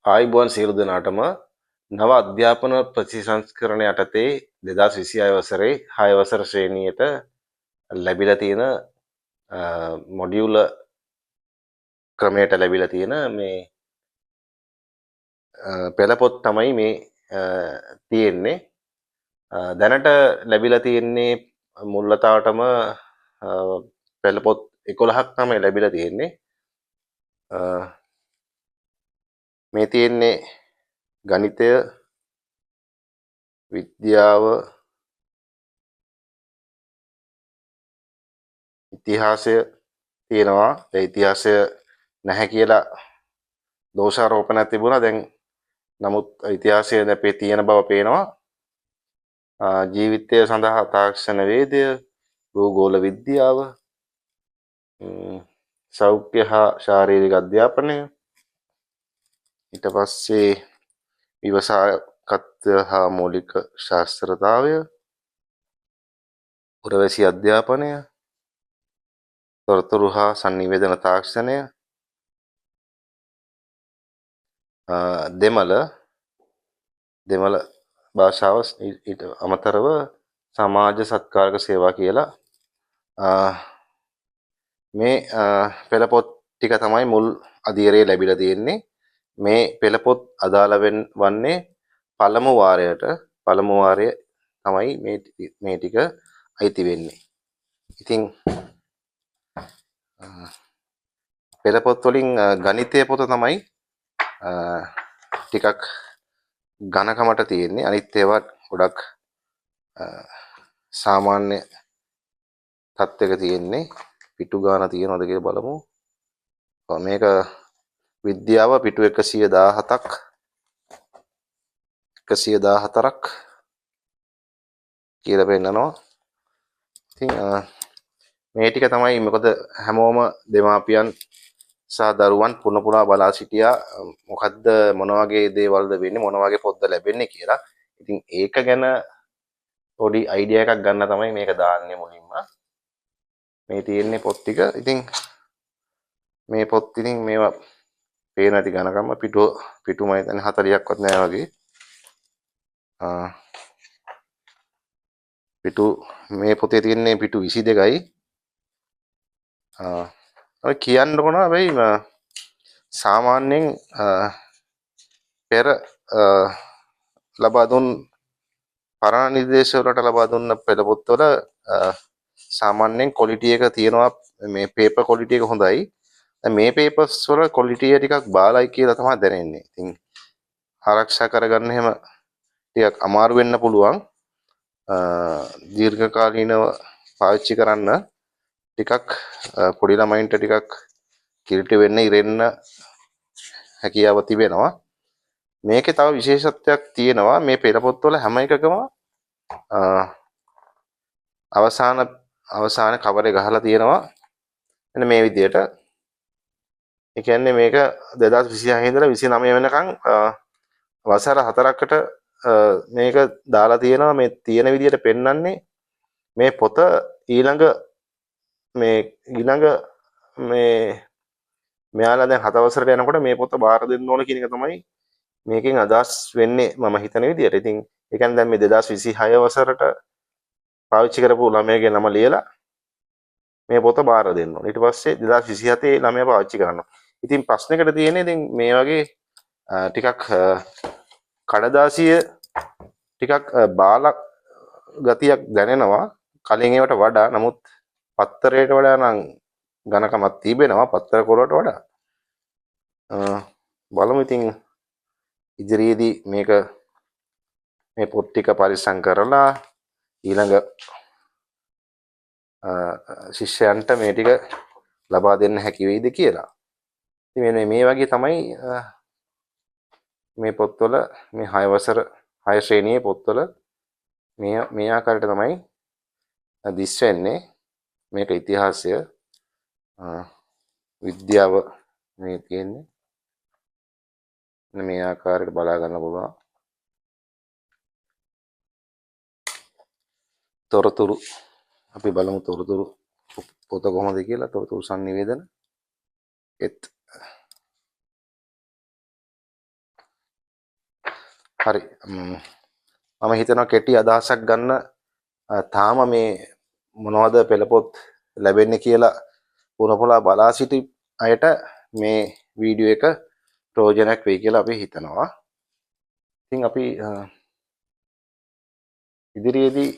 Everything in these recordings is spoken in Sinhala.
ආයුබෝවන් සියලු දෙනාටම නව අධ්‍යාපන ප්‍රතිසංස්කරණ යටතේ 2026 වසරේ 6 වසර ශ්‍රේණියට ලැබිලා තියෙන මොඩියුල ක්‍රමයට ලැබිලා තියෙන මේ පෙළපොත් තමයි මේ තියෙන්නේ. දැනට ලැබිලා තියෙන්නේ මුල්ලතාවටම පෙළපොත් 11ක් තමයි ලැබිලා තියෙන්නේ. මේ තියෙන්නේ ගණිතය, විද්‍යාව, ඉතිහාසය තියෙනවා. ඒ ඉතිහාසය නැහැ කියලා දෝෂාරෝපණයක් තිබුණා. දැන් නමුත් ඉතිහාසය දැපේ තියෙන බව පේනවා. ජීවිතය සඳහා තාක්ෂණ වේදය, භූගෝල විද්‍යාව, සෞඛ්‍ය හා ශාරීරික අධ්‍යාපනය, ඊට පස්සේ විවසායකත්වය හා මූලික ශාස්ත්‍රතාවය, පුරවැසි අධ්‍යාපනය, තොරතුරු හා sannivedana තාක්ෂණය, දෙමළ භාෂාව, ඊට අමතරව සමාජ සත්කාරක සේවා කියලා මේ පෙළපොත් ටික තමයි මුල් අදියරේ ලැබිලා තියෙන්නේ. මේ පෙළපොත් අදාළ වන්නේ පළමු වාරය තමයි මේ ටික අයිති වෙන්නේ. ඉතින් පෙළපොත් වලින් ගණිතය පොත තමයි ටිකක් ඝනකමට තියෙන්නේ. අනිත් ඒවා ගොඩක් සාමාන්‍ය තත්ත්වයක තියෙන්නේ. පිටු ගාන තියෙනවද කියලා බලමු. මේක විද්‍යාව පිටු 117ක් 114ක් කියලා පෙන්නනවා. ඉතින් මේ ටික තමයි මොකද හැමෝම දෙමාපියන් සහ දරුවන් පුන බලා සිටියා මොකද්ද මොන වගේ දේවල්ද වෙන්නේ මොන වගේ පොත්ද ලැබෙන්නේ කියලා. ඉතින් ඒක ගැන පොඩි අයිඩියා එකක් ගන්න තමයි මේක දාන්නේ මුලින්ම. මේ තියෙන්නේ පොත් ටික. ඉතින් මේ පොත් ඉතින් මේවා පේන ඇති ඝනකම පිටු මම හිතන්නේ 40ක්වත් නෑ වගේ. පිටු මේ පොතේ තියෙන්නේ පිටු 22යි. ඔය කියන්න ඕන හැබැයි සාමාන්‍යයෙන් පෙර ලබා දුන් පරණ නිර්දේශ වලට ලබා දුන්න පෙළපොත්වල සාමාන්‍යයෙන් ක්වොලිටි එක තියෙනවා. මේ පේපර් ක්වොලිටි එක හොඳයි. මේ පේපර්ස් වල ක්වොලිටි එක ටිකක් බාලයි කියලා තමයි දැනෙන්නේ. ඉතින් ආරක්ෂා කරගන්න එහෙම ටිකක් අමාරු වෙන්න පුළුවන්. දීර්ඝ කාලීනව පාවිච්චි කරන්න ටිකක් පොඩි ළමයින්ට ටිකක් කිලිටි වෙන්න ඉරෙන්න හැකියාව තිබෙනවා. මේකේ තව විශේෂත්වයක් තියෙනවා. මේ පෙළපොත්වල හැම එකකම අවසාන කවර් එක ගහලා තියෙනවා. එන්න මේ විදිහට. ඒ කියන්නේ මේක 2026 ඉඳලා 29 වෙනකන් වසර 4කට මේක දාලා තියෙනවා. මේ තියෙන විදිහට පෙන්වන්නේ මේ පොත ඊළඟ මෙයාලා දැන් 7 වසරට යනකොට මේ පොත බාර දෙන්න ඕන කියන එක තමයි මේකෙන් අදහස් වෙන්නේ මම හිතන විදිහට. ඉතින් ඒ කියන්නේ දැන් මේ 2026 වසරට පාවිච්චි කරපු ළමයාගේ නම ලියලා මේ පොත බාර දෙන්න ඕන. ඊට පස්සේ 2027 ළමයා පාවිච්චි කරනවා. ඉතින් ප්‍රශ්නයකට තියෙන්නේ ඉතින් මේ වගේ ටිකක් කඩදාසිය ටිකක් බාල ගතියක් දැනෙනවා කලින් ඒවට වඩා. නමුත් පත්තරයට වඩා නම් ඝනකමක් තිබෙනවා පත්තර කොලට වඩා. බලමු ඉතින් ඉදිරියේදී මේ පොත් ටික පරිස්සම් කරලා ඊළඟ ශිෂ්‍යයන්ට මේ ටික ලබා දෙන්න හැකි වෙයිද කියලා. ඉතින් මේ වගේ තමයි මේ පොත්වල මේ 6 ශ්‍රේණියේ පොත්වල මේ ආකාරයට තමයි දිස් වෙන්නේ. මේක ඉතිහාසය, විද්‍යාව මේ තියෙන්නේ. මේ ආකාරයට බලා ගන්න පුළුවන්. තොරතුරු අපි බලමු තොරතුරු පොත කොහොමද කියලා. තොරතුරු sannivedana හරි. මම හිතනවා කෙටි අදහසක් ගන්න තාම මේ මොනවද පෙළපොත් ලැබෙන්නේ කියලා පුරපොලා බලා සිටි අයට මේ වීඩියෝ එක ප්‍රයෝජනයක් වෙයි කියලා අපි හිතනවා. ඉතින් අපි ඉදිරියේදී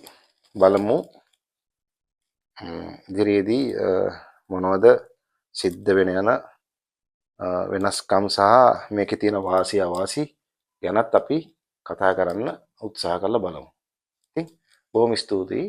බලමු ඉදිරියේදී මොනවද සිද්ධ වෙන යන වෙනස්කම් සහ මේකේ තියෙන වාසි අවාසි ගැනත් අපි කතා කරන්න උත්සාහ කරලා බලමු. ඉතින් බොහොම ස්තුතියි.